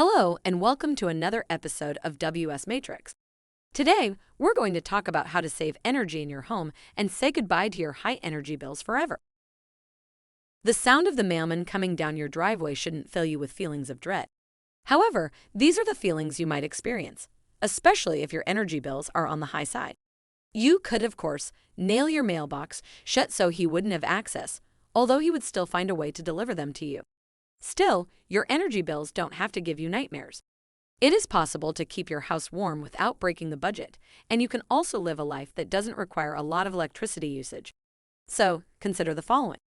Hello, and welcome to another episode of WS Matrix. Today, we're going to talk about how to save energy in your home and say goodbye to your high energy bills forever. The sound of the mailman coming down your driveway shouldn't fill you with feelings of dread. However, these are the feelings you might experience, especially if your energy bills are on the high side. You could, of course, nail your mailbox shut so he wouldn't have access, although he would still find a way to deliver them to you. Still, your energy bills don't have to give you nightmares. It is possible to keep your house warm without breaking the budget, and you can also live a life that doesn't require a lot of electricity usage. So, consider the following.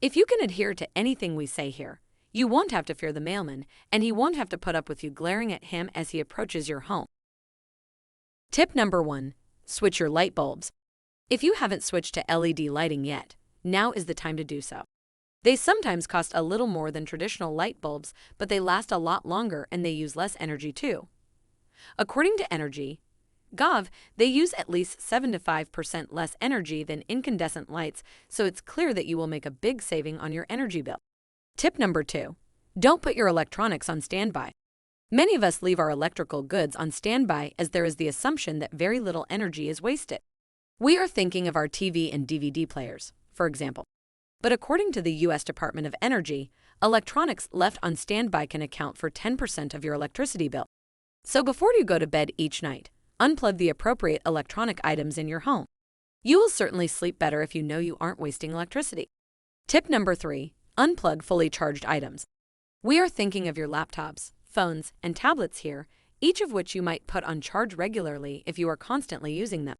If you can adhere to anything we say here, you won't have to fear the mailman, and he won't have to put up with you glaring at him as he approaches your home. Tip number 1. Switch your light bulbs. If you haven't switched to LED lighting yet, now is the time to do so. They sometimes cost a little more than traditional light bulbs, but they last a lot longer and they use less energy too. According to Energy.gov, they use at least 7 to 5% less energy than incandescent lights, so it's clear that you will make a big saving on your energy bill. Tip number 2. Don't put your electronics on standby. Many of us leave our electrical goods on standby as there is the assumption that very little energy is wasted. We are thinking of our TV and DVD players, for example. But according to the U.S. Department of Energy, electronics left on standby can account for 10% of your electricity bill. So before you go to bed each night, unplug the appropriate electronic items in your home. You will certainly sleep better if you know you aren't wasting electricity. Tip number 3. Unplug fully charged items. We are thinking of your laptops, phones, and tablets here, each of which you might put on charge regularly if you are constantly using them.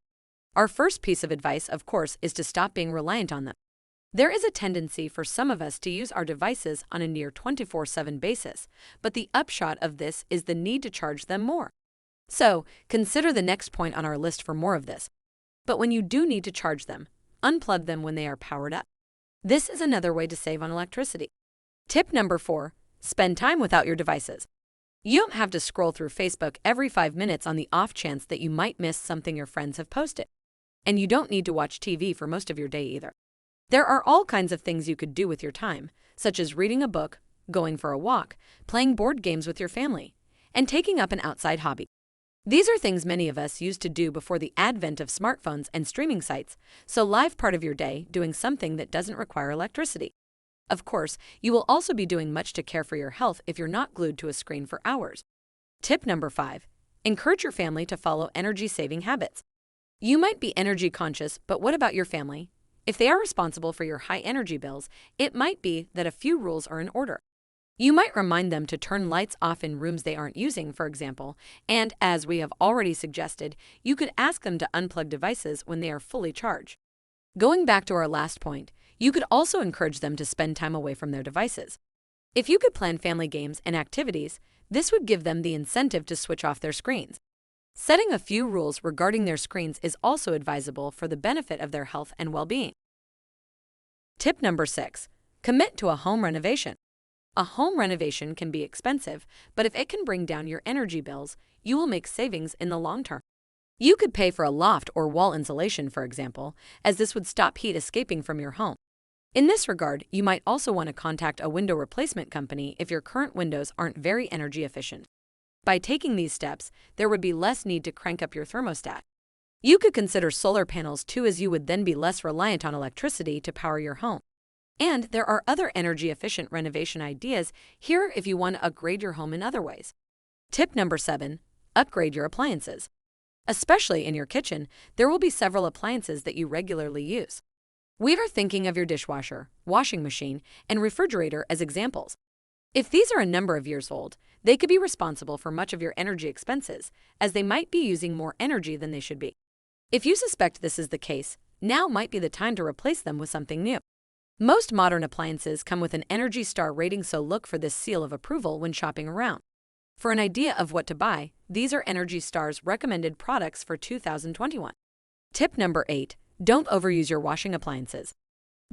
Our first piece of advice, of course, is to stop being reliant on them. There is a tendency for some of us to use our devices on a near 24/7 basis, but the upshot of this is the need to charge them more. So, consider the next point on our list for more of this. But when you do need to charge them, unplug them when they are powered up. This is another way to save on electricity. Tip number 4. Spend time without your devices. You don't have to scroll through Facebook every 5 minutes on the off chance that you might miss something your friends have posted. And you don't need to watch TV for most of your day either. There are all kinds of things you could do with your time, such as reading a book, going for a walk, playing board games with your family, and taking up an outside hobby. These are things many of us used to do before the advent of smartphones and streaming sites, so live part of your day doing something that doesn't require electricity. Of course, you will also be doing much to care for your health if you're not glued to a screen for hours. Tip number 5. Encourage your family to follow energy-saving habits. You might be energy conscious, but what about your family? If they are responsible for your high energy bills, it might be that a few rules are in order. You might remind them to turn lights off in rooms they aren't using, for example, and as we have already suggested, you could ask them to unplug devices when they are fully charged. Going back to our last point, you could also encourage them to spend time away from their devices. If you could plan family games and activities, this would give them the incentive to switch off their screens. Setting a few rules regarding their screens is also advisable for the benefit of their health and well-being. Tip number 6. Commit to a home renovation. A home renovation can be expensive, but if it can bring down your energy bills, you will make savings in the long term. You could pay for a loft or wall insulation, for example, as this would stop heat escaping from your home. In this regard, you might also want to contact a window replacement company if your current windows aren't very energy efficient. By taking these steps, there would be less need to crank up your thermostat. You could consider solar panels too, as you would then be less reliant on electricity to power your home. And there are other energy-efficient renovation ideas here if you want to upgrade your home in other ways. Tip number 7. Upgrade your appliances. Especially in your kitchen, there will be several appliances that you regularly use. We are thinking of your dishwasher, washing machine, and refrigerator as examples. If these are a number of years old, they could be responsible for much of your energy expenses, as they might be using more energy than they should be. If you suspect this is the case, now might be the time to replace them with something new. Most modern appliances come with an Energy Star rating, so look for this seal of approval when shopping around. For an idea of what to buy, these are Energy Star's recommended products for 2021. Tip number 8. Don't overuse your washing appliances.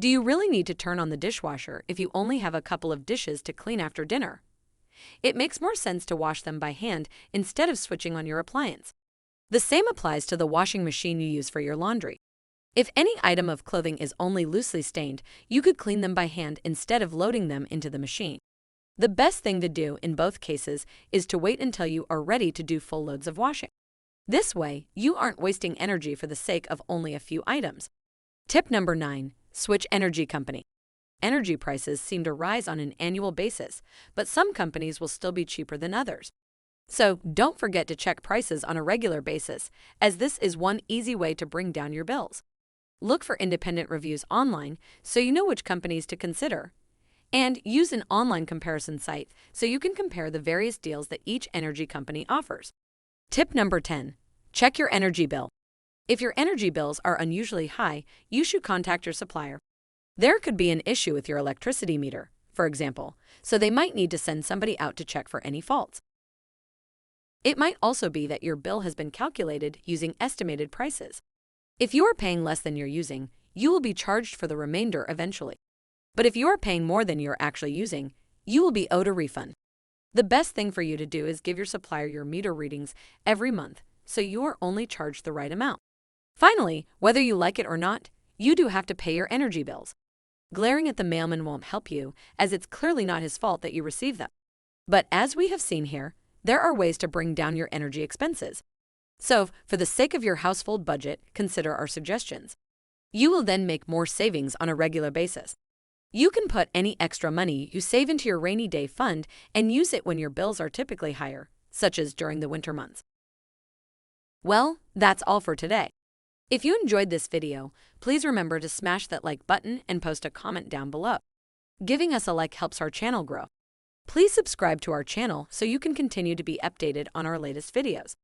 Do you really need to turn on the dishwasher if you only have a couple of dishes to clean after dinner? It makes more sense to wash them by hand instead of switching on your appliance. The same applies to the washing machine you use for your laundry. If any item of clothing is only loosely stained, you could clean them by hand instead of loading them into the machine. The best thing to do in both cases is to wait until you are ready to do full loads of washing. This way, you aren't wasting energy for the sake of only a few items. Tip number 9. Switch energy company. Energy prices seem to rise on an annual basis, but some companies will still be cheaper than others. So don't forget to check prices on a regular basis, as this is one easy way to bring down your bills. Look for independent reviews online so you know which companies to consider. And use an online comparison site so you can compare the various deals that each energy company offers. Tip number 10. Check your energy bill. If your energy bills are unusually high, you should contact your supplier. There could be an issue with your electricity meter, for example, so they might need to send somebody out to check for any faults. It might also be that your bill has been calculated using estimated prices. If you are paying less than you're using, you will be charged for the remainder eventually. But if you are paying more than you're actually using, you will be owed a refund. The best thing for you to do is give your supplier your meter readings every month, so you are only charged the right amount. Finally, whether you like it or not, you do have to pay your energy bills. Glaring at the mailman won't help you, as it's clearly not his fault that you receive them. But as we have seen here, there are ways to bring down your energy expenses. So, for the sake of your household budget, consider our suggestions. You will then make more savings on a regular basis. You can put any extra money you save into your rainy day fund and use it when your bills are typically higher, such as during the winter months. Well, that's all for today. If you enjoyed this video, please remember to smash that like button and post a comment down below. Giving us a like helps our channel grow. Please subscribe to our channel so you can continue to be updated on our latest videos.